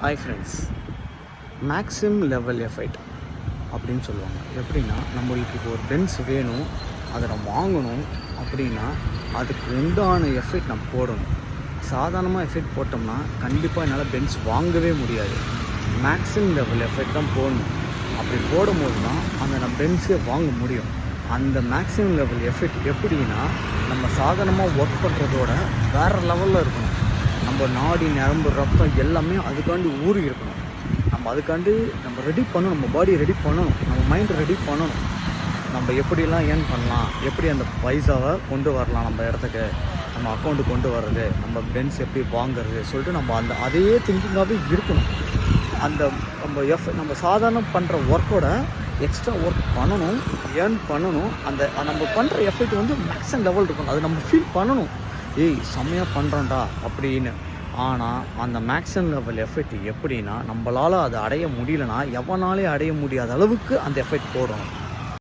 Hi friends, maximum level effect அப்படின்னு சொல்லுவாங்க. எப்படின்னா, நம்மளுக்கு இப்போ ஒரு பென்ஸ் வேணும், அதை நம்ம வாங்கணும் அப்படின்னா அதுக்கு உண்டான எஃபெக்ட் நம்ம போடணும். சாதாரணமாக எஃபெக்ட் போட்டோம்னா கண்டிப்பாக என்னால் பென்ஸ் வாங்கவே முடியாது. மேக்ஸிமம் லெவல் எஃபெக்ட் தான் போடணும். அப்படி போடும்போது தான் அந்த நம்ம பென்ஸே வாங்க முடியும். அந்த மேக்ஸிமம் லெவல் எஃபெக்ட் எப்படின்னா, நம்ம சாதாரணமாக ஒர்க் பண்ணுறதோட வேறு லெவலில் இருக்கணும். நம்ம நாடி நரம்பு ரத்தம் எல்லாமே அதுக்காண்டி ஊறி இருக்கணும். நம்ம ரெடி பண்ணணும், நம்ம பாடியை ரெடி பண்ணணும், நம்ம மைண்டை ரெடி பண்ணணும். நம்ம எப்படிலாம் ஏர்ன் பண்ணலாம், எப்படி அந்த பைசாவை கொண்டு வரலாம், நம்ம இடத்துக்கு நம்ம அக்கௌண்ட்டு கொண்டு வர்றது, நம்ம பென்ஸ் எப்படி வாங்குறது சொல்லிட்டு நம்ம அதே திங்கிங்காகவே இருக்கணும். நம்ம சாதாரண பண்ணுற ஒர்க்கோட எக்ஸ்ட்ரா ஒர்க் பண்ணணும், ஏர்ன் பண்ணணும். நம்ம பண்ணுற எஃபெக்ட் வந்து மேக்ஸிமம் லெவல் இருக்கணும். அது நம்ம ஃபீல் பண்ணணும், ஏய் செம்மையாக பண்ணுறோண்டா அப்படின்னு. ஆனால் அந்த மேக்ஸிமம் லெவல் எஃபெக்ட் எப்படின்னா, நம்மளால் அதை அடைய முடியலன்னா எவனாலே அடைய முடியாத அளவுக்கு அந்த எஃபெக்ட் போடணும்.